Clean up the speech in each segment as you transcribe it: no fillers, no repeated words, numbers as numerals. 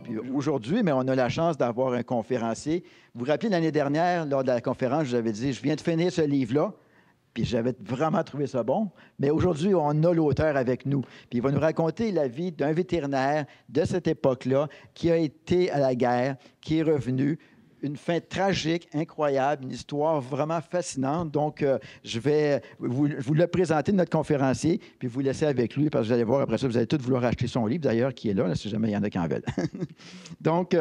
Puis aujourd'hui, mais on a la chance d'avoir un conférencier. Vous vous rappelez, l'année dernière, lors de la conférence, je vous avais dit, je viens de finir ce livre-là, puis j'avais vraiment trouvé ça bon. Mais aujourd'hui, on a l'auteur avec nous. Puis il va nous raconter la vie d'un vétérinaire de cette époque-là qui a été à la guerre, qui est revenu. Une fin tragique, incroyable, une histoire vraiment fascinante. Donc, je vais vous le présenter, notre conférencier, puis vous laisser avec lui, parce que vous allez voir, après ça, vous allez tous vouloir acheter son livre, d'ailleurs, qui est là, si jamais il y en a qui en veulent. Donc,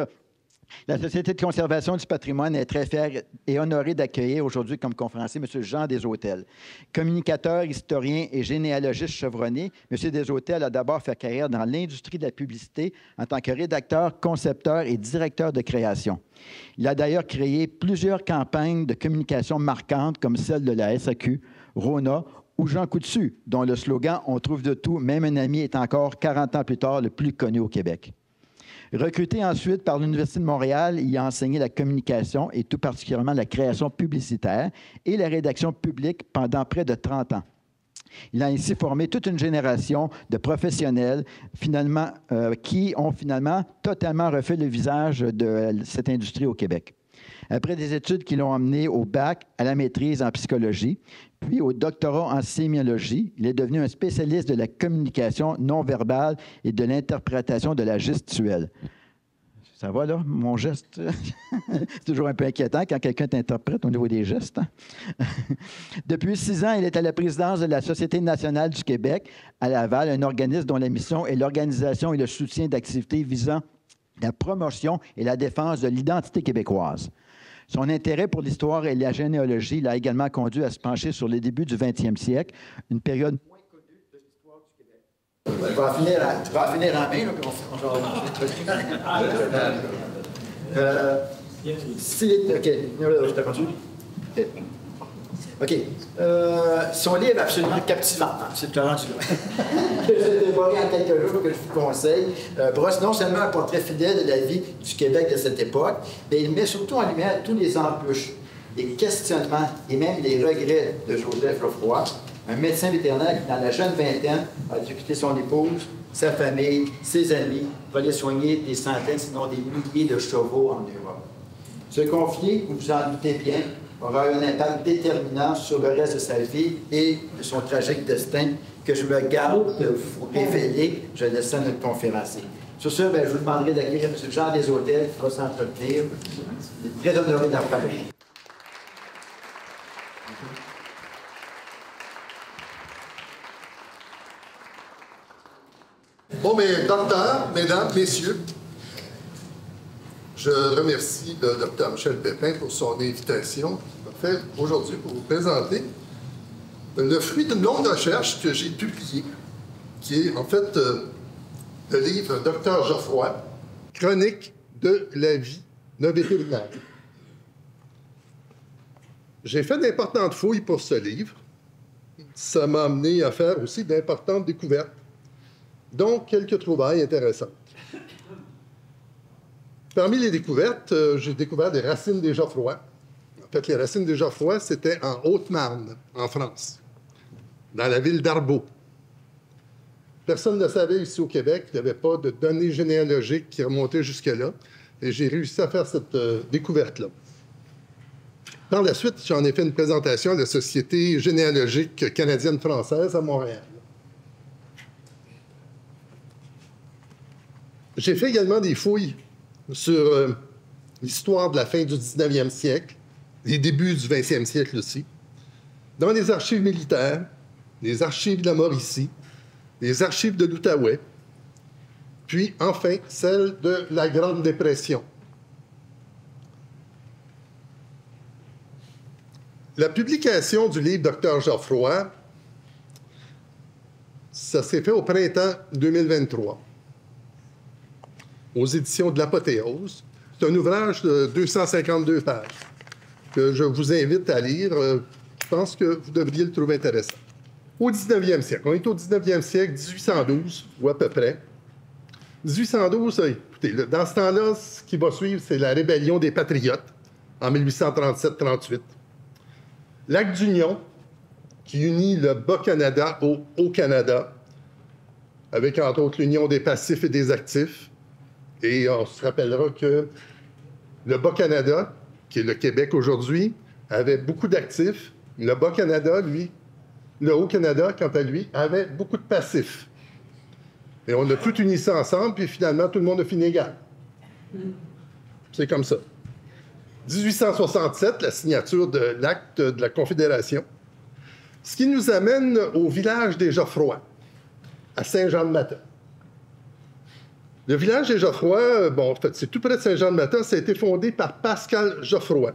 la Société de conservation du patrimoine est très fière et honorée d'accueillir aujourd'hui comme conférencier M. Jean Deshôtels. Communicateur, historien et généalogiste chevronné, M. Deshôtels a d'abord fait carrière dans l'industrie de la publicité en tant que rédacteur, concepteur et directeur de création. Il a d'ailleurs créé plusieurs campagnes de communication marquantes comme celle de la SAQ, Rona ou Jean Coutu, dont le slogan « On trouve de tout, même un ami » est encore 40 ans plus tard le plus connu au Québec. Recruté ensuite par l'Université de Montréal, il a enseigné la communication et tout particulièrement la création publicitaire et la rédaction publique pendant près de 30 ans. Il a ainsi formé toute une génération de professionnels qui ont finalement totalement refait le visage de cette industrie au Québec. Après des études qui l'ont amené au bac, à la maîtrise en psychologie, puis au doctorat en sémiologie, il est devenu un spécialiste de la communication non verbale et de l'interprétation de la gestuelle. Ça va, là, mon geste? C'est toujours un peu inquiétant quand quelqu'un t'interprète au niveau des gestes. Depuis 6 ans, il est à la présidence de la Société nationale du Québec à Laval, un organisme dont la mission est l'organisation et le soutien d'activités visant la promotion et la défense de l'identité québécoise. Son intérêt pour l'histoire et la généalogie l'a également conduit à se pencher sur les débuts du 20e siècle, une période moins connue de l'histoire du Québec. Tu vas en finir en main, là, puis OK, je te continue. OK. Son livre est absolument captivant. Hein? C'est le rendu là. Je l'ai dévoré en quelques jours que je vous conseille. Brosse non seulement un portrait fidèle de la vie du Québec de cette époque, mais il met surtout en lumière tous les embûches, les questionnements et même les regrets de Joseph Lefroy, un médecin vétérinaire qui, dans la jeune vingtaine, a dû quitter son épouse, sa famille, ses amis, pour aller soigner des centaines, sinon des milliers de chevaux en Europe. Ce conflit, vous vous en doutez bien, aura un impact déterminant sur le reste de sa vie et de son tragique destin que je me garde de vous révéler. Je laisse ça à notre conférencier. Sur ce, je vous demanderai d'accueillir M. Jean Deshôtels qui va s'entretenir. Il est très honoré d'en parler. Bon, mais docteur, mesdames, messieurs, je remercie le docteur Michel Pépin pour son invitation qu'il m'a fait aujourd'hui pour vous présenter le fruit d'une longue recherche que j'ai publiée, qui est en fait le livre Docteur Geoffroy, Chronique de la vie d'un vétérinaire. J'ai fait d'importantes fouilles pour ce livre. Ça m'a amené à faire aussi d'importantes découvertes, donc quelques trouvailles intéressantes. Parmi les découvertes, j'ai découvert des racines des Geoffroy. En fait, les racines des Geoffroy, c'était en Haute-Marne, en France, dans la ville d'Arbault. Personne ne savait ici au Québec, il n'y avait pas de données généalogiques qui remontaient jusque-là, et j'ai réussi à faire cette découverte-là. Par la suite, j'en ai fait une présentation à la Société généalogique canadienne-française à Montréal. J'ai fait également des fouilles sur l'histoire de la fin du 19e siècle, les débuts du 20e siècle aussi, dans les archives militaires, les archives de la Mauricie, les archives de l'Outaouais, puis enfin celles de la Grande Dépression. La publication du livre Docteur Geoffroy, ça s'est fait au printemps 2023. Aux éditions de l'Apothéose. C'est un ouvrage de 252 pages que je vous invite à lire. Je pense que vous devriez le trouver intéressant. Au 19e siècle. On est au 19e siècle, 1812, ou à peu près. 1812, écoutez, dans ce temps-là, ce qui va suivre, c'est la rébellion des Patriotes en 1837-38. L'acte d'union qui unit le Bas-Canada au Haut-Canada, avec entre autres l'union des passifs et des actifs. Et on se rappellera que le Bas-Canada, qui est le Québec aujourd'hui, avait beaucoup d'actifs. Le Bas-Canada, lui, le Haut-Canada, quant à lui, avait beaucoup de passifs. Et on a tout uni ça ensemble, puis finalement, tout le monde a fini égal. C'est comme ça. 1867, la signature de l'acte de la Confédération. Ce qui nous amène au village des Geoffrois, à Saint-Jean-de-Matha. Le village des Geoffrois, bon, en fait, c'est tout près de Saint-Jean-de-Matha, ça a été fondé par Pascal Geoffroy,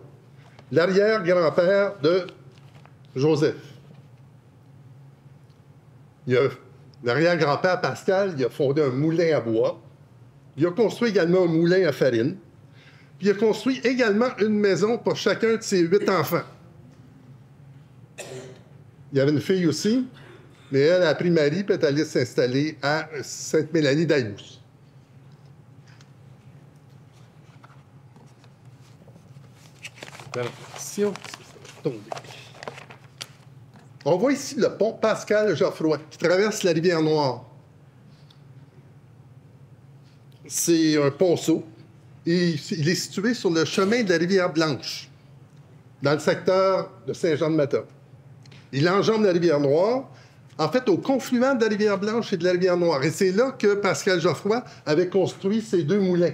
l'arrière-grand-père de Joseph. L'arrière-grand-père Pascal, il a fondé un moulin à bois. Il a construit également un moulin à farine. Puis il a construit également une maison pour chacun de ses 8 enfants. Il y avait une fille aussi, mais elle a pris Marie et est allée s'installer à Sainte-Mélanie-d'Aillous. Attention, ça va tomber. On voit ici le pont Pascal-Geoffroy qui traverse la rivière Noire. C'est un ponceau et il est situé sur le chemin de la rivière Blanche, dans le secteur de Saint-Jean-de-Matha. Il enjambe la rivière Noire, en fait, au confluent de la rivière Blanche et de la rivière Noire. Et c'est là que Pascal Geoffroy avait construit ses 2 moulins.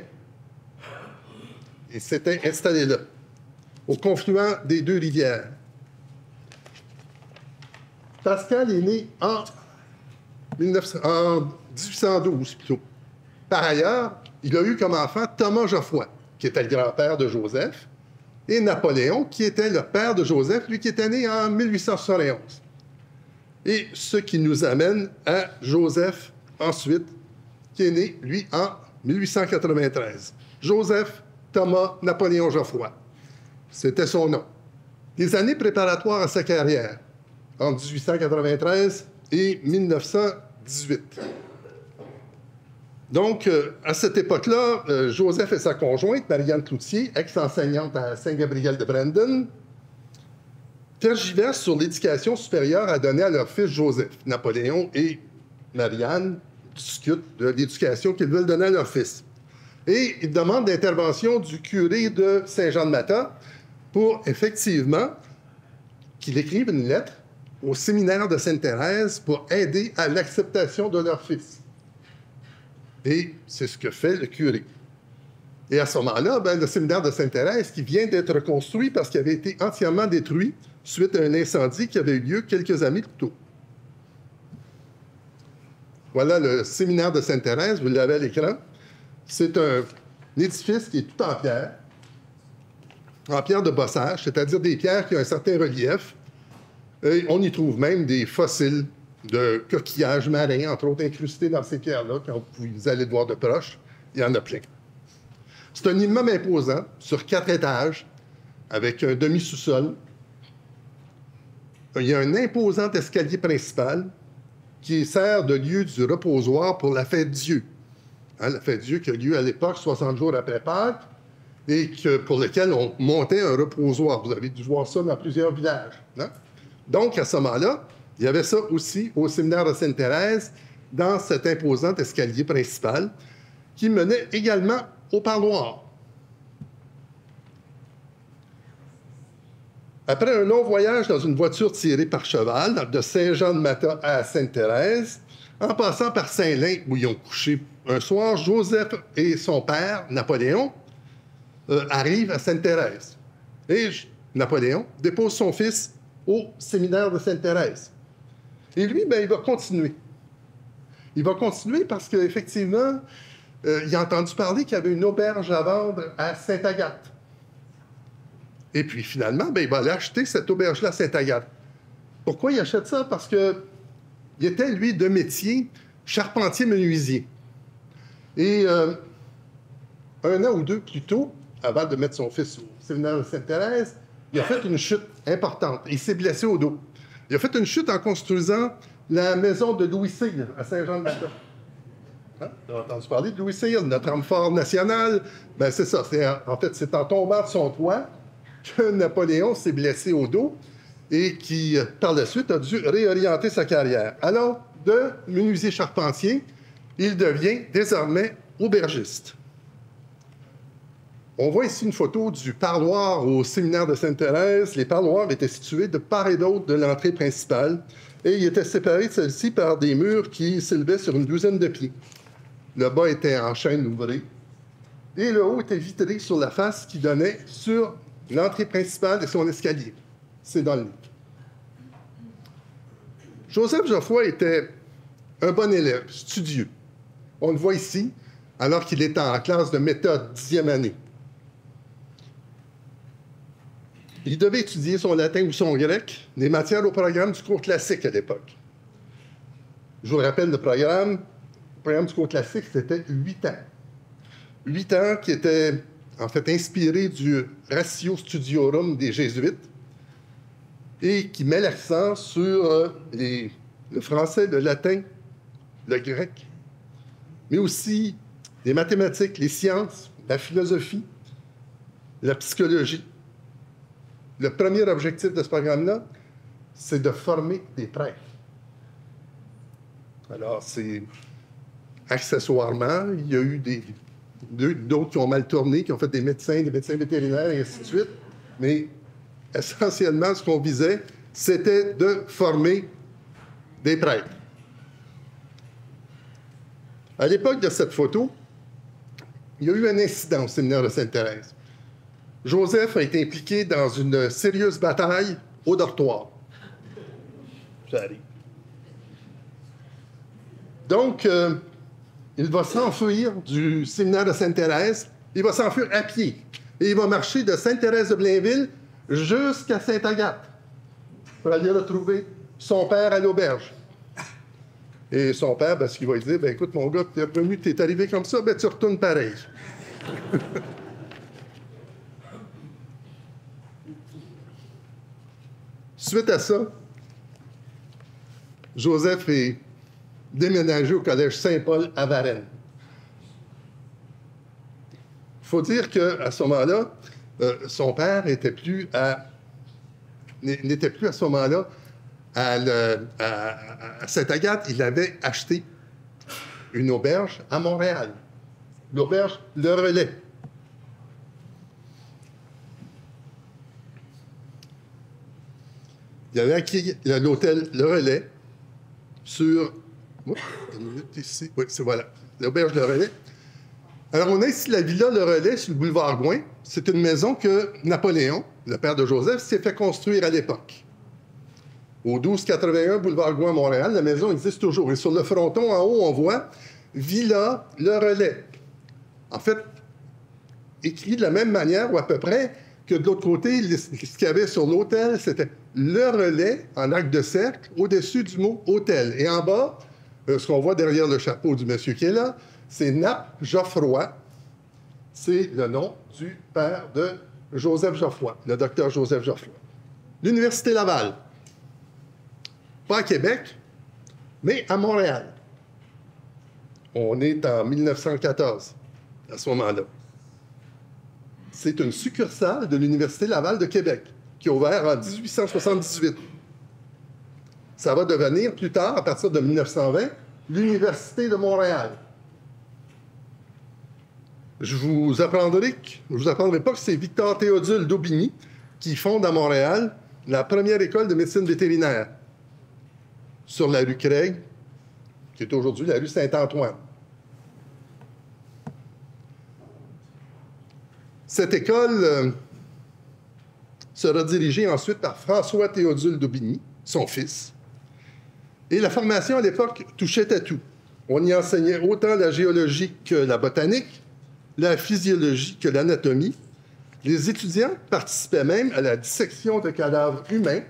Et s'était installé là, au confluent des 2 rivières. Pascal est né en 1812, plutôt. Par ailleurs, il a eu comme enfant Thomas Geoffroy, qui était le grand-père de Joseph, et Napoléon, qui était le père de Joseph, lui qui était né en 1871. Et ce qui nous amène à Joseph, ensuite, qui est né, lui, en 1893. Joseph Thomas Napoléon Geoffroy. C'était son nom. Les années préparatoires à sa carrière, entre 1893 et 1918. Donc, à cette époque-là, Joseph et sa conjointe, Marianne Cloutier, ex-enseignante à Saint-Gabriel-de-Brandon, tergiversent sur l'éducation supérieure à donner à leur fils Joseph. Napoléon et Marianne discutent de l'éducation qu'ils veulent donner à leur fils. Et ils demandent l'intervention du curé de Saint-Jean-de-Matha pour, effectivement, qu'il écrive une lettre au séminaire de Sainte-Thérèse pour aider à l'acceptation de leur fils. Et c'est ce que fait le curé. Et à ce moment-là, le séminaire de Sainte-Thérèse, qui vient d'être reconstruit parce qu'il avait été entièrement détruit suite à un incendie qui avait eu lieu quelques années plus tôt. Voilà le séminaire de Sainte-Thérèse, vous l'avez à l'écran. C'est un édifice qui est tout en pierre de bossage, c'est-à-dire des pierres qui ont un certain relief. Et on y trouve même des fossiles de coquillages marins, entre autres incrustés dans ces pierres-là, quand vous allez le voir de proche, il y en a plein. C'est un immeuble imposant, sur 4 étages, avec un demi-sous-sol. Il y a un imposant escalier principal qui sert de lieu du reposoir pour la fête Dieu. Hein, la fête Dieu qui a lieu à l'époque, 60 jours après Pâques, et pour lequel on montait un reposoir. Vous avez dû voir ça dans plusieurs villages. Hein? Donc, à ce moment-là, il y avait ça aussi au séminaire de Sainte-Thérèse, dans cet imposant escalier principal, qui menait également au parloir. Après un long voyage dans une voiture tirée par cheval, de Saint-Jean-de-Matha à Sainte-Thérèse, en passant par Saint-Lin, où ils ont couché un soir, Joseph et son père, Napoléon, arrivent à Sainte-Thérèse. Et Napoléon dépose son fils au séminaire de Sainte-Thérèse. Et lui, il va continuer. Il va continuer parce qu'effectivement, il a entendu parler qu'il y avait une auberge à vendre à Sainte-Agathe. Et puis finalement, il va aller acheter cette auberge-là à Sainte-Agathe. Pourquoi il achète ça? Parce qu'il était, lui, de métier charpentier-menuisier. Et un an ou 2 plus tôt, avant de mettre son fils au séminaire de Sainte-Thérèse, il a fait une chute importante. Il s'est blessé au dos. Il a fait une chute en construisant la maison de Louis Cyr à Saint-Jean-de-Matha. Hein? Vous avez entendu parler de Louis Cyr, notre homme fort national? C'est ça. En fait, c'est en tombant de son toit que Napoléon s'est blessé au dos et qui, par la suite, a dû réorienter sa carrière. Alors, de menuisier charpentier, il devient désormais aubergiste. On voit ici une photo du parloir au séminaire de Sainte-Thérèse. Les parloirs étaient situés de part et d'autre de l'entrée principale et ils étaient séparés de celle-ci par des murs qui s'élevaient sur une douzaine de pieds. Le bas était en chêne ouvré et le haut était vitré sur la face qui donnait sur l'entrée principale et son escalier. C'est dans le livre. Joseph Geoffroy était un bon élève, studieux. On le voit ici, alors qu'il était en classe de méthode 10e année. Il devait étudier son latin ou son grec, les matières au programme du cours classique à l'époque. Je vous rappelle le programme du cours classique, c'était 8 ans. 8 ans qui étaient en fait inspirés du Ratio Studiorum des Jésuites et qui met l'accent sur le français, le latin, le grec, mais aussi les mathématiques, les sciences, la philosophie, la psychologie. Le premier objectif de ce programme-là, c'est de former des prêtres. Alors, c'est accessoirement, il y a eu d'autres qui ont mal tourné, qui ont fait des médecins vétérinaires, et ainsi de suite. Mais essentiellement, ce qu'on visait, c'était de former des prêtres. À l'époque de cette photo, il y a eu un incident au séminaire de Sainte-Thérèse. Joseph a été impliqué dans une sérieuse bataille au dortoir. Ça arrive. Donc, il va s'enfuir du séminaire de Sainte-Thérèse. Il va s'enfuir à pied. Et il va marcher de Sainte-Thérèse de Blainville jusqu'à Sainte-Agathe pour aller retrouver son père à l'auberge. Et son père, parce qu'il va lui dire, « Écoute, mon gars, t'es revenu, t'es arrivé comme ça, tu retournes pareil. » Suite à ça, Joseph est déménagé au collège Saint-Paul à Varennes. Il faut dire qu'à ce moment-là, son père n'était plus à ce moment-là à Sainte-Agathe. Il avait acheté une auberge à Montréal, l'auberge Le Relais. Il avait acquis l'hôtel Le Relais sur... ici. Oui, c'est voilà. L'auberge Le Relais. Alors, on a ici la villa Le Relais sur le boulevard Gouin. C'est une maison que Napoléon, le père de Joseph, s'est fait construire à l'époque. Au 1281 boulevard Gouin, Montréal, la maison existe toujours. Et sur le fronton, en haut, on voit Villa Le Relais. En fait, écrit de la même manière, ou à peu près, que de l'autre côté, ce qu'il y avait sur l'hôtel, c'était Le Relais, en arc de cercle, au-dessus du mot hôtel. Et en bas, ce qu'on voit derrière le chapeau du monsieur qui est là, c'est Nappe Geoffroy. C'est le nom du père de Joseph Geoffroy, le docteur Joseph Geoffroy. L'Université Laval. Pas à Québec, mais à Montréal. On est en 1914, à ce moment-là. C'est une succursale de l'Université Laval de Québec, qui a ouvert en 1878. Ça va devenir, plus tard, à partir de 1920, l'Université de Montréal. Je vous apprendrai pas que c'est Victor Théodule d'Aubigny qui fonde à Montréal la première école de médecine vétérinaire sur la rue Craig, qui est aujourd'hui la rue Saint-Antoine. Cette école sera dirigée ensuite par François Théodule d'Aubigny, son fils. Et la formation à l'époque touchait à tout. On y enseignait autant la géologie que la botanique, la physiologie que l'anatomie. Les étudiants participaient même à la dissection de cadavres humains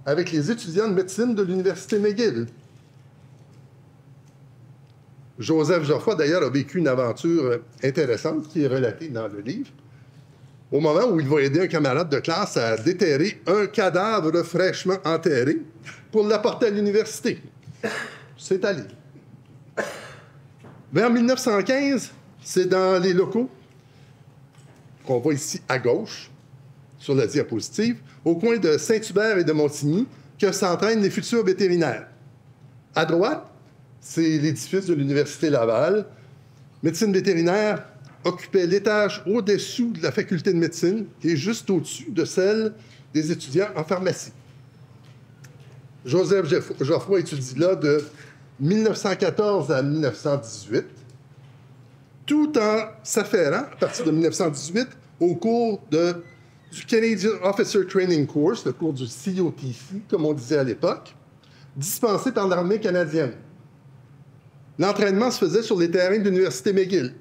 avec les étudiants de médecine de l'Université McGill. Joseph Geoffroy, d'ailleurs, a vécu une aventure intéressante qui est relatée dans le livre, au moment où il va aider un camarade de classe à déterrer un cadavre fraîchement enterré pour l'apporter à l'université. C'est à lire. Vers 1915, c'est dans les locaux qu'on voit ici à gauche, sur la diapositive, au coin de Saint-Hubert et de Montigny, que s'entraînent les futurs vétérinaires. À droite, c'est l'édifice de l'Université Laval. Médecine vétérinaire, occupait l'étage au-dessous de la faculté de médecine et juste au-dessus de celle des étudiants en pharmacie. Joseph Geoffroy étudie là de 1914 à 1918, tout en s'affairant, à partir de 1918, au cours du Canadian Officer Training Course, le cours du COTC, comme on disait à l'époque, dispensé par l'armée canadienne. L'entraînement se faisait sur les terrains de l'Université McGill.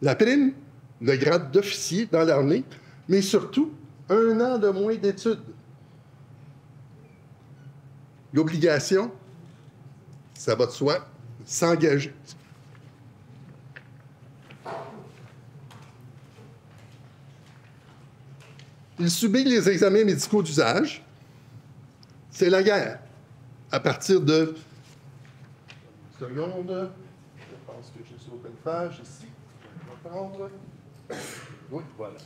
La prime, le grade d'officier dans l'armée, mais surtout 1 an de moins d'études. L'obligation, ça va de soi, s'engager. Il subit les examens médicaux d'usage. C'est la guerre. À partir de... Une seconde. Je pense que j'ai sauté une page ici. Je vais prendre. Oui, voilà.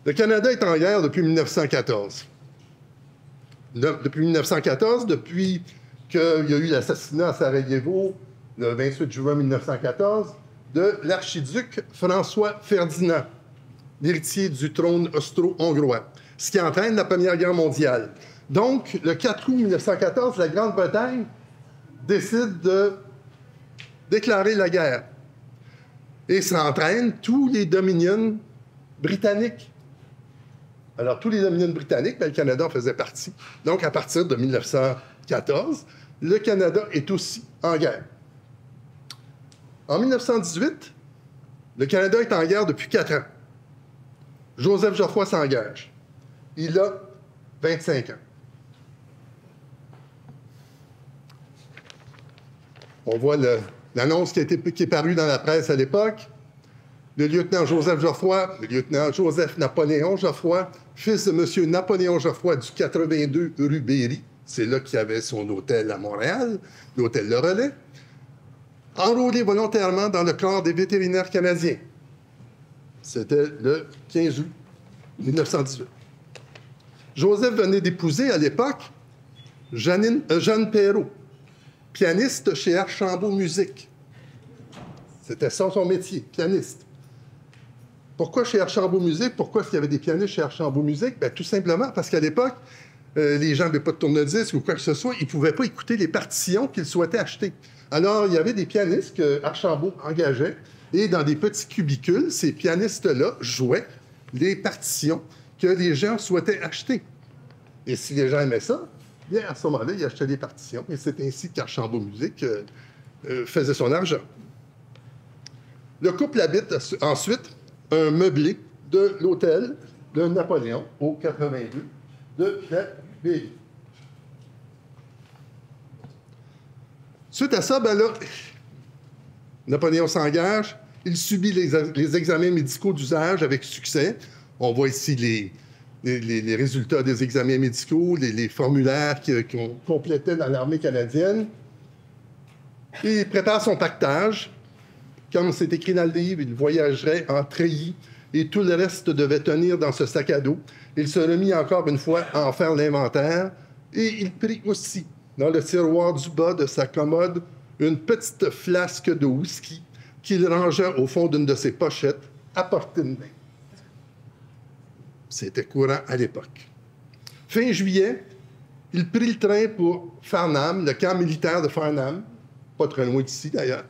Le Canada est en guerre depuis 1914. Depuis 1914, depuis qu'il y a eu l'assassinat à Sarajevo, le 28 juin 1914, de l'archiduc François Ferdinand, l'héritier du trône austro-hongrois, ce qui entraîne la Première Guerre mondiale. Donc, le 4 août 1914, la Grande-Bretagne décide de déclarer la guerre. Et ça entraîne tous les dominions britanniques. Alors, tous les dominions britanniques, le Canada en faisait partie. Donc, à partir de 1914, le Canada est aussi en guerre. En 1918, le Canada est en guerre depuis 4 ans. Joseph Geoffroy s'engage. Il a 25 ans. On voit l'annonce qui est parue dans la presse à l'époque. Le lieutenant Joseph Geoffroy, le lieutenant Joseph Napoléon Geoffroy, fils de M. Napoléon Geoffroy du 82 rue Berry, c'est là qu'il y avait son hôtel à Montréal, l'hôtel Le Relais, enrôlé volontairement dans le corps des vétérinaires canadiens. C'était le 15 août 1918. Joseph venait d'épouser à l'époque Jeanne Perrault, pianiste chez Archambault Musique. C'était ça son métier, pianiste. Pourquoi chez Archambault Musique? Pourquoi est-ce qu'il y avait des pianistes chez Archambault Musique? Bien, tout simplement parce qu'à l'époque, les gens n'avaient pas de tourne-disque ou quoi que ce soit, ils ne pouvaient pas écouter les partitions qu'ils souhaitaient acheter. Alors, il y avait des pianistes que Archambault engageait, et dans des petits cubicules, ces pianistes-là jouaient les partitions que les gens souhaitaient acheter. Et si les gens aimaient ça, bien, à ce moment-là, ils achetaient des partitions, et c'est ainsi qu'Archambault Musique faisait son argent. Le couple habite ensuite un meublé de l'hôtel de Napoléon au 82 de la Berry. Suite à ça, ben là, Napoléon s'engage, il subit les examens médicaux d'usage avec succès. On voit ici les résultats des examens médicaux, les formulaires qu'on complétait dans l'armée canadienne. Et il prépare son pactage. Comme c'est écrit dans le livre, il voyagerait en treillis et tout le reste devait tenir dans ce sac à dos. Il se remit encore une fois à en faire l'inventaire et il prit aussi dans le tiroir du bas de sa commode une petite flasque de whisky qu'il rangea au fond d'une de ses pochettes à portée de main. C'était courant à l'époque. Fin juillet, il prit le train pour Farnham, le camp militaire de Farnham, pas très loin d'ici d'ailleurs.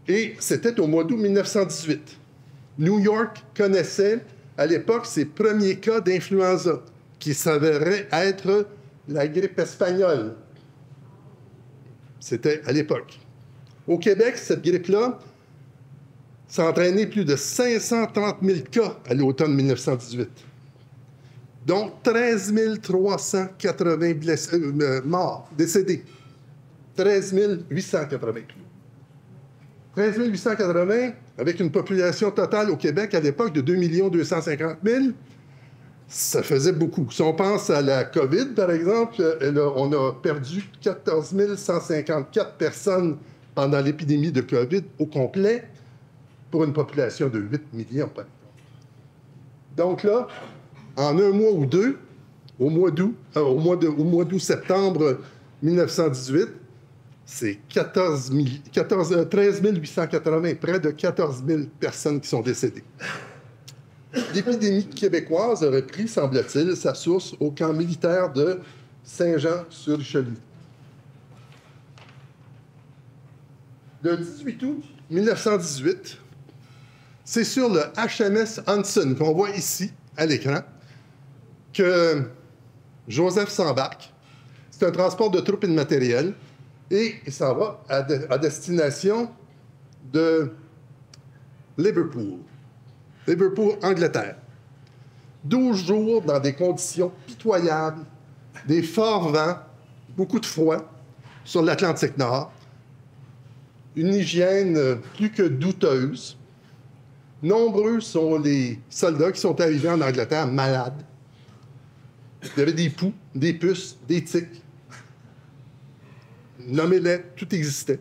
Et c'était au mois d'août 1918. New York connaissait à l'époque ses premiers cas d'influenza, qui s'avérait être la grippe espagnole. C'était à l'époque. Au Québec, cette grippe-là, ça a entraîné plus de 530 000 cas à l'automne 1918. Donc 13 380 morts, décédés. 13 880. 13 880, avec une population totale au Québec à l'époque de 2 250 000, ça faisait beaucoup. Si on pense à la COVID, par exemple, on a perdu 14 154 personnes pendant l'épidémie de COVID au complet, pour une population de 8 millions, par exemple. Donc là, en un mois ou deux, au mois d'août-septembre 1918, c'est 13 880, près de 14 000 personnes qui sont décédées. L'épidémie québécoise aurait pris, semble-t-il, sa source au camp militaire de Saint-Jean-sur-Richelieu. Le 18 août 1918, c'est sur le HMS Hudson, qu'on voit ici, à l'écran, que Joseph s'embarque. C'est un transport de troupes et de matériel, et il s'en va à destination de Liverpool, Angleterre. 12 jours dans des conditions pitoyables, des forts vents, beaucoup de froid sur l'Atlantique Nord, une hygiène plus que douteuse. Nombreux sont les soldats qui sont arrivés en Angleterre malades. Il y avait des poux, des puces, des tiques. Nommez-les, tout existait.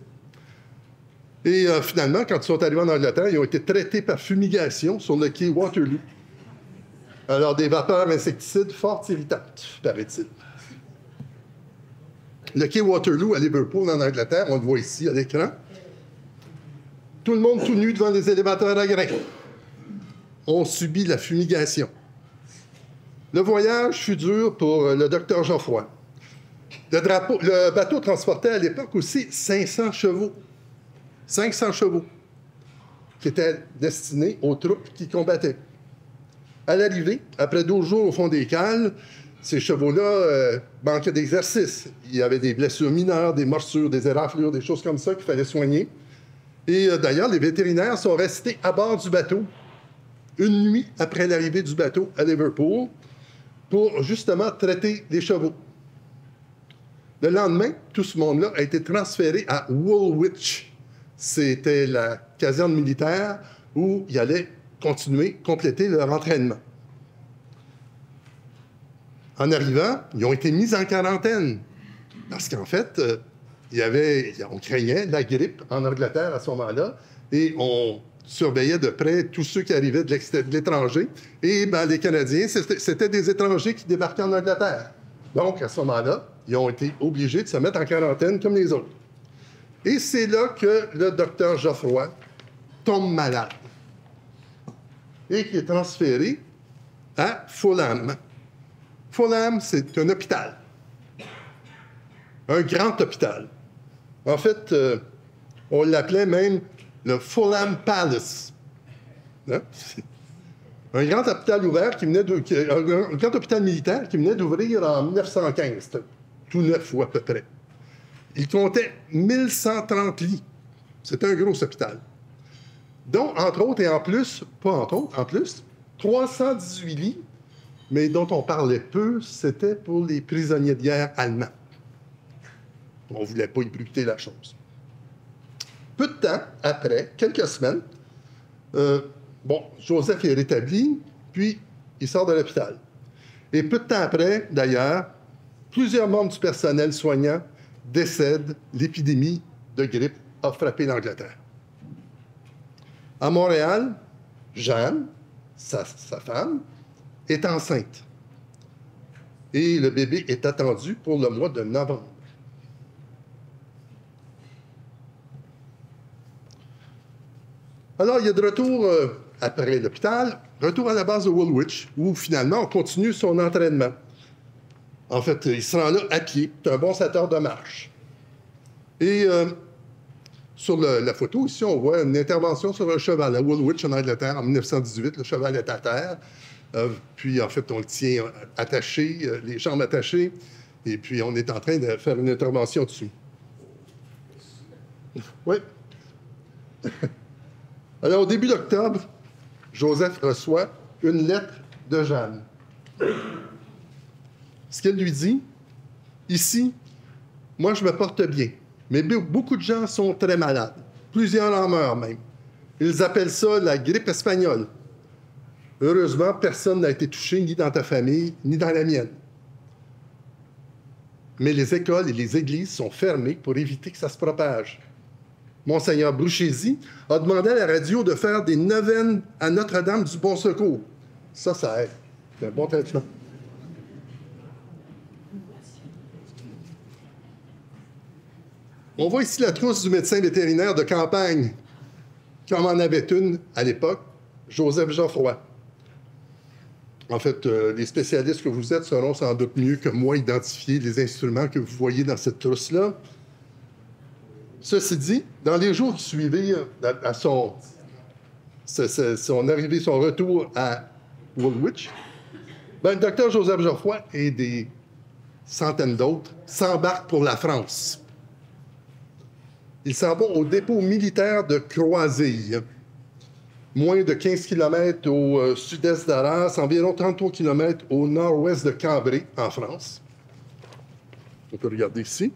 Et finalement, quand ils sont arrivés en Angleterre, ils ont été traités par fumigation sur le quai Waterloo. Alors, des vapeurs insecticides fort irritantes, paraît-il. Le quai Waterloo à Liverpool, en Angleterre, on le voit ici à l'écran. Tout le monde tout nu devant les élévateurs à grains. On subit la fumigation. Le voyage fut dur pour le docteur Geoffroy. Le bateau transportait à l'époque aussi 500 chevaux. 500 chevaux qui étaient destinés aux troupes qui combattaient. À l'arrivée, après 12 jours au fond des cales, ces chevaux-là manquaient d'exercice. Il y avait des blessures mineures, des morsures, des éraflures, des choses comme ça qu'il fallait soigner. Et d'ailleurs, les vétérinaires sont restés à bord du bateau une nuit après l'arrivée du bateau à Liverpool pour justement traiter les chevaux. Le lendemain, tout ce monde-là a été transféré à Woolwich. C'était la caserne militaire où ils allaient compléter leur entraînement. En arrivant, ils ont été mis en quarantaine parce qu'en fait, on craignait la grippe en Angleterre à ce moment-là et on surveillait de près tous ceux qui arrivaient de l'étranger. Et les Canadiens, c'était des étrangers qui débarquaient en Angleterre. Donc, à ce moment-là, ils ont été obligés de se mettre en quarantaine comme les autres. Et c'est là que le docteur Geoffroy tombe malade et qui est transféré à Fulham. Fulham, c'est un hôpital. Un grand hôpital. En fait, on l'appelait même le Fulham Palace. Hein? Un grand hôpital ouvert un grand hôpital militaire qui venait d'ouvrir en 1915. Tout neuf ou à peu près. Il comptait 1130 lits. C'était un gros hôpital. Dont, entre autres, et en plus, pas entre autres, en plus, 318 lits, mais dont on parlait peu, c'était pour les prisonniers de guerre allemands. On ne voulait pas ébruiter la chose. Peu de temps après, quelques semaines, Joseph est rétabli, puis il sort de l'hôpital. Et peu de temps après, d'ailleurs, plusieurs membres du personnel soignant décèdent. L'épidémie de grippe a frappé l'Angleterre. À Montréal, Jeanne, sa femme, est enceinte. Et le bébé est attendu pour le mois de novembre. Alors, il y a de retour, après l'hôpital, retour à la base de Woolwich, où finalement, on continue son entraînement. En fait, il se rend là à pied. C'est un bon 7 heures de marche. Et sur la photo, ici, on voit une intervention sur un cheval à Woolwich, en Angleterre, en 1918. Le cheval est à terre. Puis, en fait, on le tient attaché, les jambes attachées. Et puis, on est en train de faire une intervention dessus. Oui. Alors, au début d'octobre, Joseph reçoit une lettre de Jeanne. Ce qu'elle lui dit, ici, moi, je me porte bien, mais beaucoup de gens sont très malades. Plusieurs en meurent même. Ils appellent ça la grippe espagnole. Heureusement, personne n'a été touché, ni dans ta famille, ni dans la mienne. Mais les écoles et les églises sont fermées pour éviter que ça se propage. Monseigneur Bruchesi a demandé à la radio de faire des neuvaines à Notre-Dame du Bon Secours. Ça aide. C'est un bon traitement. On voit ici la trousse du médecin vétérinaire de campagne, comme en avait une à l'époque, Joseph Geoffroy. En fait, les spécialistes que vous êtes sauront sans doute mieux que moi identifier les instruments que vous voyez dans cette trousse-là. Ceci dit, dans les jours qui suivirent à son arrivée, son retour à Woolwich, le docteur Joseph Geoffroy et des centaines d'autres s'embarquent pour la France. Ils s'en vont au dépôt militaire de Croisille, moins de 15 km au sud-est d'Arras, environ 33 km au nord-ouest de Cambrai, en France. On peut regarder ici.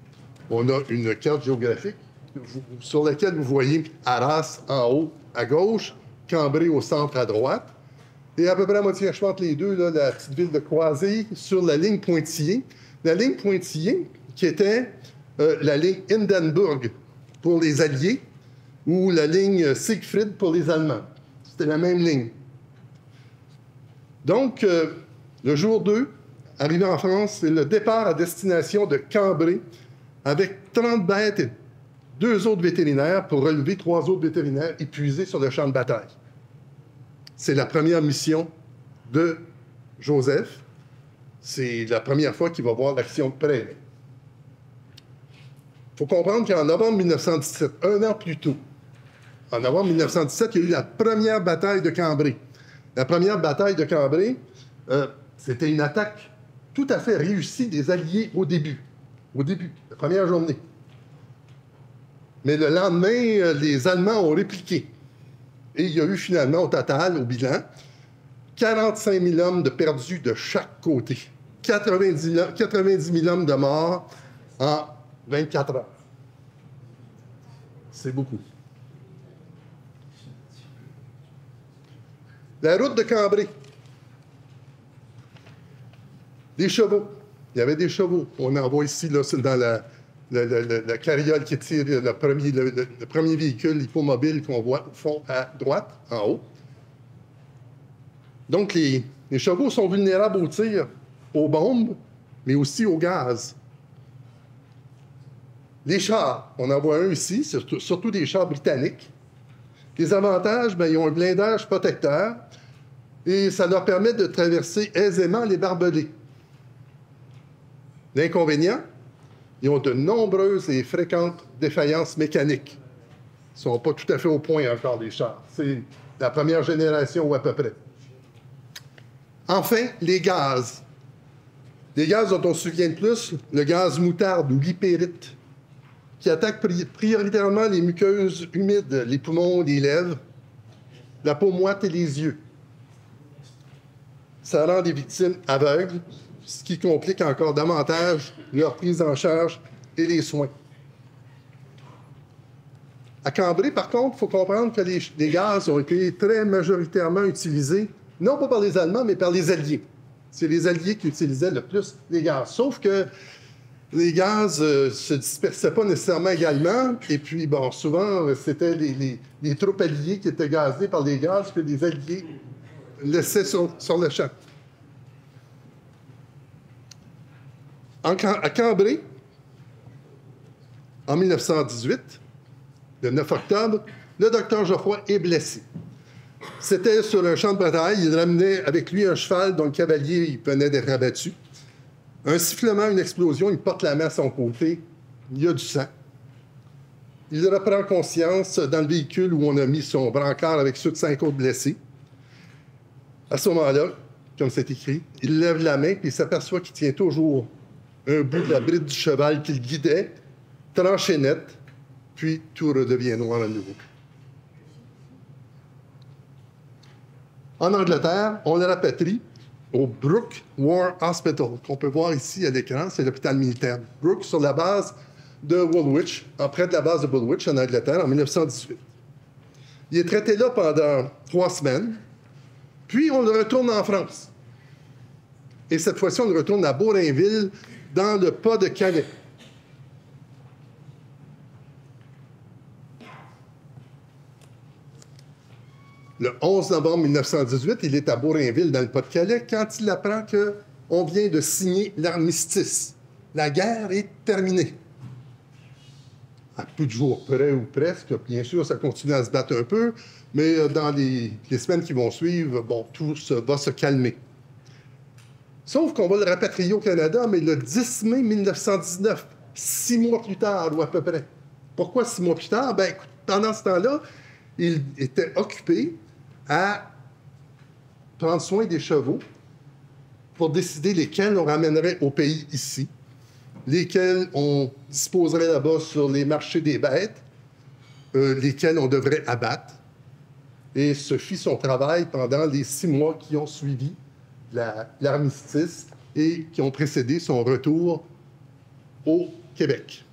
On a une carte géographique sur laquelle vous voyez Arras en haut à gauche, Cambrai au centre à droite, et à peu près à moitié à chemin entre les deux, là, la petite ville de Croisille sur la ligne Pointillé. La ligne Pointillé, qui était la ligne Hindenburg pour les Alliés, ou la ligne Siegfried pour les Allemands. C'était la même ligne. Donc, le jour 2, arrivé en France, c'est le départ à destination de Cambrai avec 30 bêtes et 2 autres vétérinaires pour relever 3 autres vétérinaires épuisés sur le champ de bataille. C'est la première mission de Joseph. C'est la première fois qu'il va voir l'action de près. Il faut comprendre qu'en novembre 1917, un an plus tôt, en novembre 1917, il y a eu la première bataille de Cambrai. La première bataille de Cambrai, c'était une attaque tout à fait réussie des Alliés au début, la première journée. Mais le lendemain, les Allemands ont répliqué. Et il y a eu finalement, au total, au bilan, 45 000 hommes de perdus de chaque côté. 90 000 hommes de morts en 24 heures. C'est beaucoup. La route de Cambrai. Des chevaux. Il y avait des chevaux. On en voit ici, là, dans la carriole qui tire le premier véhicule hippomobile qu'on voit au fond à droite, en haut. Donc, les chevaux sont vulnérables aux tirs, aux bombes, mais aussi au gaz. Les chars, on en voit un ici, surtout des chars britanniques. Les avantages, bien, ils ont un blindage protecteur et ça leur permet de traverser aisément les barbelés. L'inconvénient, ils ont de nombreuses et fréquentes défaillances mécaniques. Ils ne sont pas tout à fait au point encore, les chars. C'est la première génération ou à peu près. Enfin, les gaz. Les gaz dont on se souvient de plus, le gaz moutarde ou l'hypérite, qui attaque prioritairement les muqueuses humides, les poumons, les lèvres, la peau moite et les yeux. Ça rend des victimes aveugles, ce qui complique encore davantage leur prise en charge et les soins. À Cambrai, par contre, il faut comprendre que les gaz ont été très majoritairement utilisés, non pas par les Allemands, mais par les Alliés. C'est les Alliés qui utilisaient le plus les gaz. Sauf que les gaz ne se dispersaient pas nécessairement également. Et puis, bon, souvent, c'était les troupes alliées qui étaient gazées par les gaz que les Alliés laissaient sur le champ. À Cambrai, en 1918, le 9 octobre, le docteur Geoffroy est blessé. C'était sur un champ de bataille. Il ramenait avec lui un cheval dont le cavalier venait d'être abattu. Un sifflement, une explosion, il porte la main à son côté. Il y a du sang. Il reprend conscience dans le véhicule où on a mis son brancard avec ceux de 5 autres blessés. À ce moment-là, comme c'est écrit, il lève la main et il s'aperçoit qu'il tient toujours un bout de la bride du cheval qu'il guidait, tranché net, puis tout redevient noir à nouveau. En Angleterre, on le rapatrie au Brooke War Hospital, qu'on peut voir ici à l'écran. C'est l'hôpital militaire Brooke, sur la base de Woolwich, près de la base de Woolwich, en Angleterre, en 1918. Il est traité là pendant 3 semaines, puis on le retourne en France. Et cette fois-ci, on le retourne à Bourainville, dans le pas de Calais. Le 11 novembre 1918, il est à Bourainville, dans le Pas-de-Calais, quand il apprend qu'on vient de signer l'armistice. La guerre est terminée. à peu de jours près ou presque. Bien sûr, ça continue à se battre un peu, mais dans les semaines qui vont suivre, bon, tout va se calmer. Sauf qu'on va le rapatrier au Canada, mais le 10 mai 1919, 6 mois plus tard, ou à peu près. Pourquoi 6 mois plus tard? Bien, écoute, pendant ce temps-là, il était occupé à prendre soin des chevaux pour décider lesquels on ramènerait au pays ici, lesquels on disposerait là-bas sur les marchés des bêtes, lesquels on devrait abattre. Et ce fit son travail pendant les 6 mois qui ont suivi l'armistice et qui ont précédé son retour au Québec.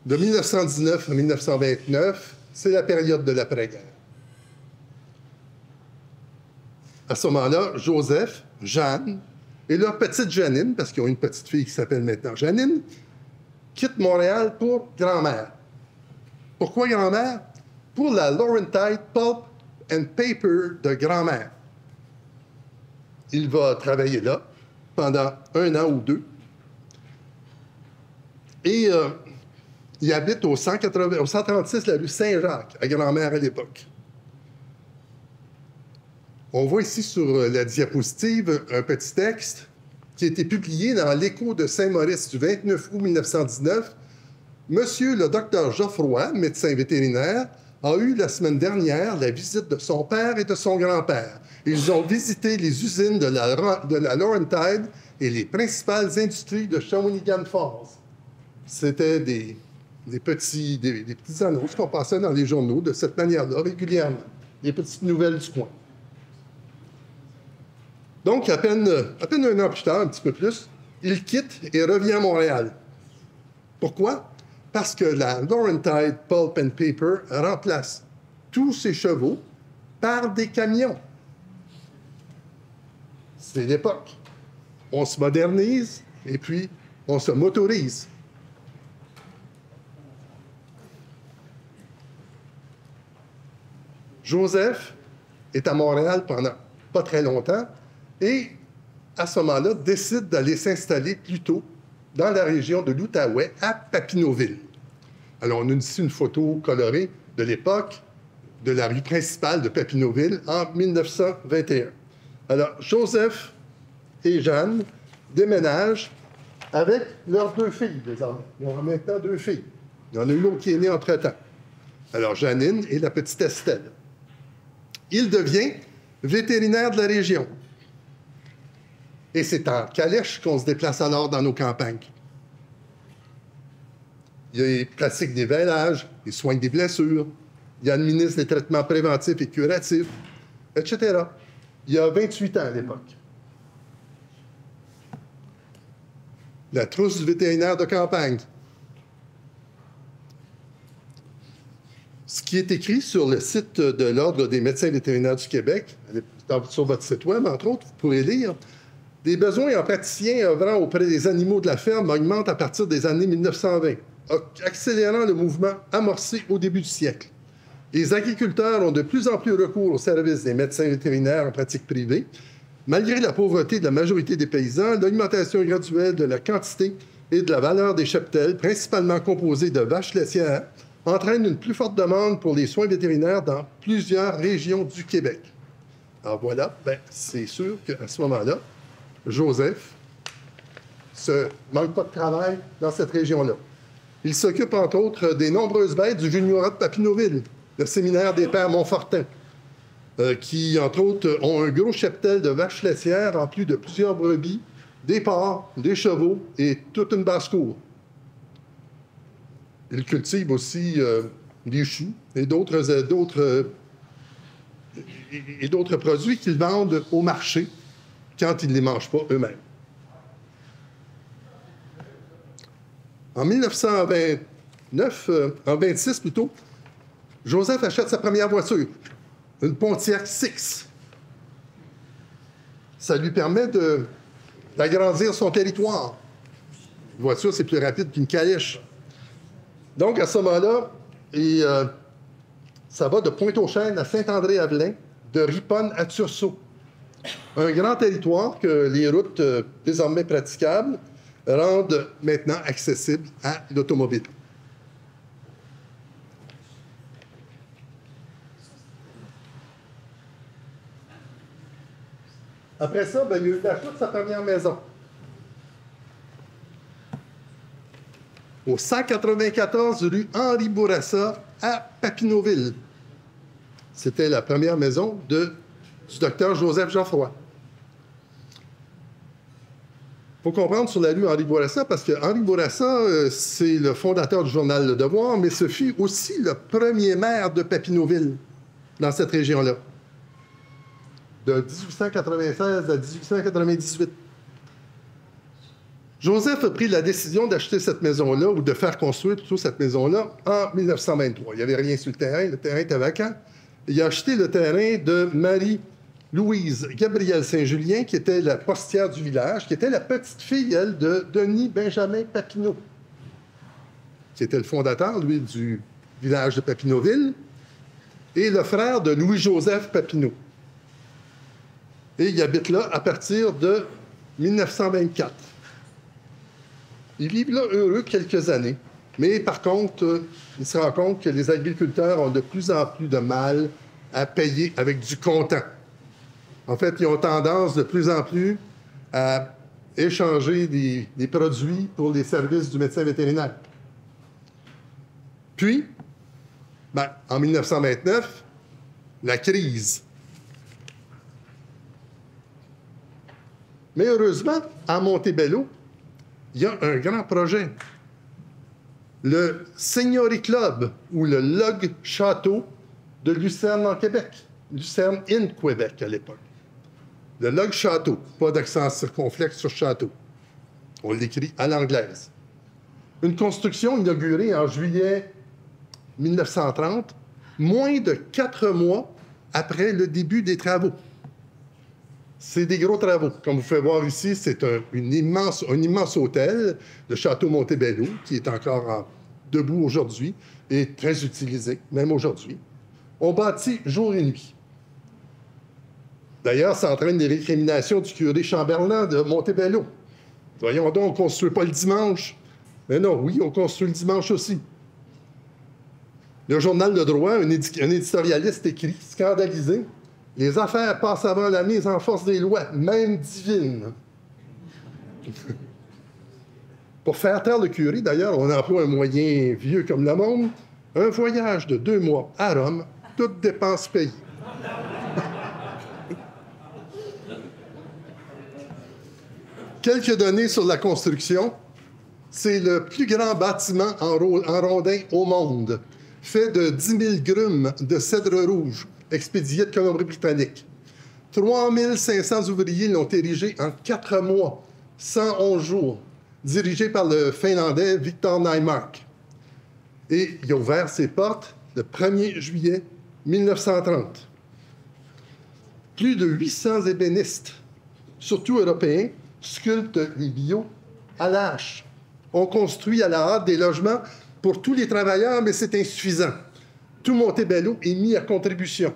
De 1919 à 1929, c'est la période de l'après-guerre. À ce moment-là, Joseph, Jeanne et leur petite Janine, parce qu'ils ont une petite fille qui s'appelle maintenant Janine, quittent Montréal pour Grand-Mère. Pourquoi Grand-Mère? Pour la Laurentide Pulp and Paper de Grand-Mère. Il va travailler là pendant 1 an ou 2. Et il habite au 136 de la rue Saint-Jacques, à Grand-Mère à l'époque. On voit ici sur la diapositive un petit texte qui a été publié dans l'Écho de Saint-Maurice du 29 août 1919. Monsieur le docteur Geoffroy, médecin vétérinaire, a eu la semaine dernière la visite de son père et de son grand-père. Ils ont visité les usines de la Laurentide et les principales industries de Shawinigan Falls. C'était des petites annonces qu'on passait dans les journaux de cette manière-là, régulièrement. Des petites nouvelles du coin. Donc, à peine 1 an plus tard, un petit peu plus, il quitte et revient à Montréal. Pourquoi? Parce que la Laurentide Pulp and Paper remplace tous ses chevaux par des camions. C'est l'époque. On se modernise et puis on se motorise. Joseph est à Montréal pendant pas très longtemps et, à ce moment-là, décide d'aller s'installer plutôt dans la région de l'Outaouais, à Papineauville. Alors, on a ici une photo colorée de l'époque de la rue principale de Papineauville en 1921. Alors, Joseph et Jeanne déménagent avec leurs 2 filles, désormais. Ils ont maintenant 2 filles. Il y en a une autre qui est née entre-temps. Alors, Janine et la petite Estelle. Il devient vétérinaire de la région. Et c'est en calèche qu'on se déplace alors dans nos campagnes. Il pratique des veillages, il soigne des blessures, il administre des traitements préventifs et curatifs, etc. Il a 28 ans à l'époque. La trousse du vétérinaire de campagne. Ce qui est écrit sur le site de l'Ordre des médecins vétérinaires du Québec, sur votre site web, entre autres, vous pourrez lire, des besoins en praticiens œuvrant auprès des animaux de la ferme augmentent à partir des années 1920, accélérant le mouvement amorcé au début du siècle. Les agriculteurs ont de plus en plus recours au service des médecins vétérinaires en pratique privée. Malgré la pauvreté de la majorité des paysans, l'augmentation graduelle de la quantité et de la valeur des cheptels, principalement composés de vaches laitières, entraîne une plus forte demande pour les soins vétérinaires dans plusieurs régions du Québec. Alors voilà, c'est sûr qu'à ce moment-là, Joseph ne manque pas de travail dans cette région-là. Il s'occupe, entre autres, des nombreuses bêtes du Juniorat de Papineauville, le séminaire des Pères Montfortin, qui, entre autres, ont un gros cheptel de vaches laitières en plus de plusieurs brebis, des porcs, des chevaux et toute une basse-cour. Il cultive aussi des choux et d'autres produits qu'ils vendent au marché quand ils ne les mangent pas eux-mêmes. En 1926 plutôt, Joseph achète sa première voiture, une Pontiac Six. Ça lui permet d'agrandir son territoire. Une voiture, c'est plus rapide qu'une calèche. Donc, à ce moment-là, ça va de Pointe-aux-Chênes à Saint-André-Avelin, de Riponne à Tursault. Un grand territoire que les routes désormais praticables rendent maintenant accessible à l'automobile. Après ça, il y a eu l'achat de sa première maison. Au 194 rue Henri Bourassa, à Papineauville. C'était la première maison du docteur Joseph Geoffroy. Il faut comprendre sur la rue Henri Bourassa, parce que Henri Bourassa, c'est le fondateur du journal Le Devoir, mais ce fut aussi le premier maire de Papineauville, dans cette région-là, de 1896 à 1898. Joseph a pris la décision d'acheter cette maison-là, ou de faire construire plutôt cette maison-là, en 1923. Il n'y avait rien sur le terrain était vacant. Il a acheté le terrain de Marie-Louise Gabrielle Saint-Julien, qui était la postière du village, qui était la petite-fille, elle, de Denis Benjamin Papineau, qui était le fondateur, lui, du village de Papineauville, et le frère de Louis-Joseph Papineau. Et il habite là à partir de 1924. Ils vivent là heureux quelques années, mais par contre, ils se rendent compte que les agriculteurs ont de plus en plus de mal à payer avec du comptant. En fait, ils ont tendance de plus en plus à échanger des produits pour les services du médecin vétérinaire. Puis, en 1929, la crise. Mais heureusement, à Montebello, il y a un grand projet. Le Seigneurie Club, ou le Log Château de Lucerne en Québec. Lucerne in Québec à l'époque. Le Log Château, pas d'accent circonflexe sur château. On l'écrit à l'anglaise. Une construction inaugurée en juillet 1930, moins de 4 mois après le début des travaux. C'est des gros travaux. Comme vous pouvez voir ici, c'est un immense hôtel, le Château Montebello, qui est encore debout aujourd'hui et très utilisé, même aujourd'hui. On bâtit jour et nuit. D'ailleurs, ça entraîne des récriminations du curé Chamberlain de Montebello. Voyons donc, on ne construit pas le dimanche. Mais non, oui, on construit le dimanche aussi. Le journal Le Droit, un éditorialiste écrit, scandalisé, « Les affaires passent avant la mise en force des lois, même divines. » Pour faire taire le curé, d'ailleurs, on emploie un moyen vieux comme le monde, un voyage de 2 mois à Rome, toutes dépenses payées. Quelques données sur la construction. C'est le plus grand bâtiment en rondin au monde, fait de 10 000 grumes de cèdre rouge, expédiés de Colombie-Britannique. 3 500 ouvriers l'ont érigé en 4 mois, 111 jours, dirigé par le Finlandais Victor Nymark. Et il a ouvert ses portes le 1er juillet 1930. Plus de 800 ébénistes, surtout européens, sculptent les billots à la hache. On construit à la hâte des logements pour tous les travailleurs, mais c'est insuffisant. Tout Montebello est mis à contribution.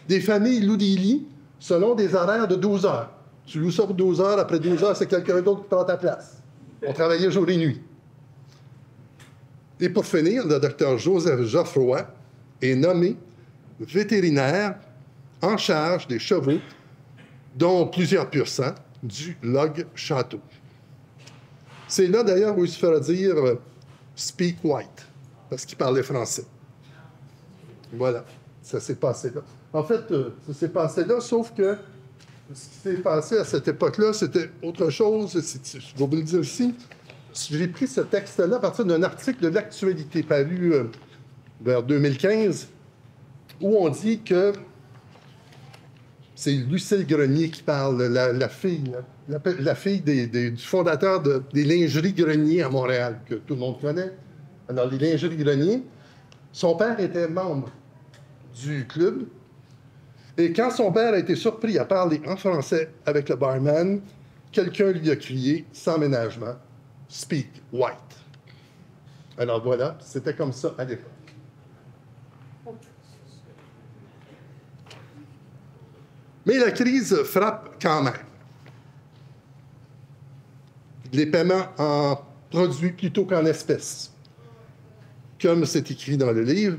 Des familles louent des lits selon des horaires de 12 heures. Tu loues ça pour 12 heures, après 12 heures, c'est quelqu'un d'autre qui prend ta place. On travaillait jour et nuit. Et pour finir, le docteur Joseph Geoffroy est nommé vétérinaire en charge des chevaux, dont plusieurs pur sang, du Log Château. C'est là, d'ailleurs, où il se fera dire « speak white », parce qu'il parlait français. Voilà, ça s'est passé là. En fait, ça s'est passé là, sauf que ce qui s'est passé à cette époque-là, c'était autre chose. Je vais vous le dire ici. J'ai pris ce texte-là à partir d'un article de l'Actualité paru vers 2015, où on dit que c'est Lucille Grenier qui parle, la fille du fondateur des lingeries Grenier à Montréal, que tout le monde connaît. Alors, les lingeries Grenier, son père était membre du club. Et quand son père a été surpris à parler en français avec le barman, quelqu'un lui a crié, sans ménagement, « Speak white ». Alors voilà, c'était comme ça à l'époque. Mais la crise frappe quand même. les paiements en produits plutôt qu'en espèces. Comme c'est écrit dans le livre,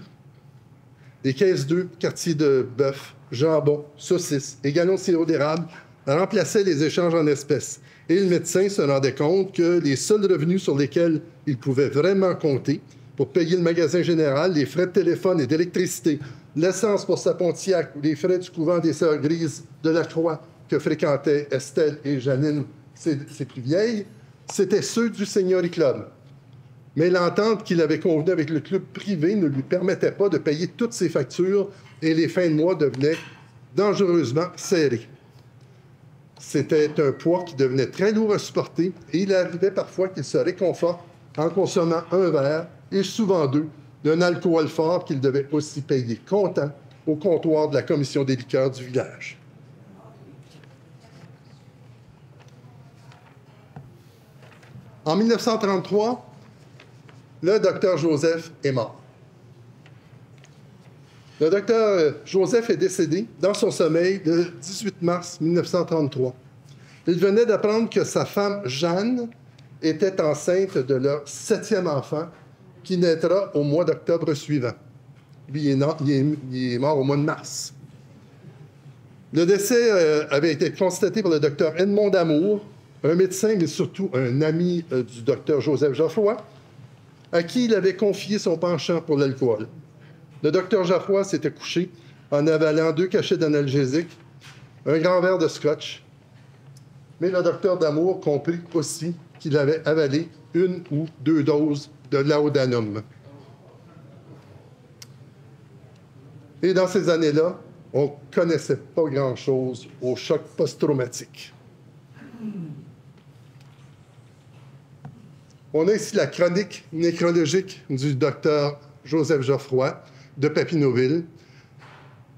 les caisses d'œufs, quartiers de bœuf, jambon, saucisses et galons de sirop d'érable remplaçaient les échanges en espèces. Et le médecin se rendait compte que les seuls revenus sur lesquels il pouvait vraiment compter pour payer le magasin général, les frais de téléphone et d'électricité, l'essence pour sa Pontiac ou les frais du couvent des Sœurs Grises de la Croix que fréquentaient Estelle et Janine, ses plus vieilles, c'étaient ceux du Seigneurie Club. Mais l'entente qu'il avait convenue avec le club privé ne lui permettait pas de payer toutes ses factures et les fins de mois devenaient dangereusement serrées. C'était un poids qui devenait très lourd à supporter et il arrivait parfois qu'il se réconforte en consommant un verre, et souvent deux, d'un alcool fort qu'il devait aussi payer comptant au comptoir de la commission des liqueurs du village. En 1933, le docteur Joseph est mort. Le docteur Joseph est décédé dans son sommeil le 18 mars 1933. Il venait d'apprendre que sa femme, Jeanne, était enceinte de leur 7e enfant, qui naîtra au mois d'octobre suivant. Lui, il est mort au mois de mars. Le décès avait été constaté par le docteur Edmond Damour, un médecin, mais surtout un ami du docteur Joseph Geoffroy, à qui il avait confié son penchant pour l'alcool. Le docteur Geoffroy s'était couché en avalant 2 cachets d'analgésique, un grand verre de scotch, mais le docteur Damour comprit aussi qu'il avait avalé 1 ou 2 doses de laudanum. Et dans ces années-là, on ne connaissait pas grand-chose au choc post-traumatique. On a ici la chronique nécrologique du docteur Joseph Geoffroy de Papineauville.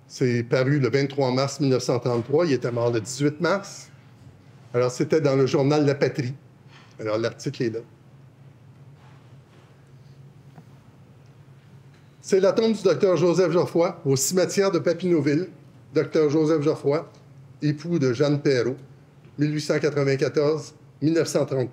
C'est paru le 23 mars 1933. Il était mort le 18 mars. Alors, c'était dans le journal La Patrie. Alors, l'article est là. C'est la tombe du docteur Joseph Geoffroy au cimetière de Papineauville. Docteur Joseph Geoffroy, époux de Jeanne Perrault, 1894-1933.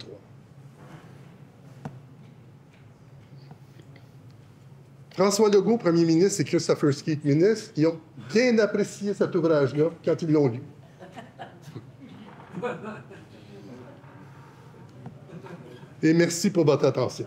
François Legault, premier ministre, et Christopher Skeet, ministre, ils ont bien apprécié cet ouvrage-là quand ils l'ont lu. Et merci pour votre attention.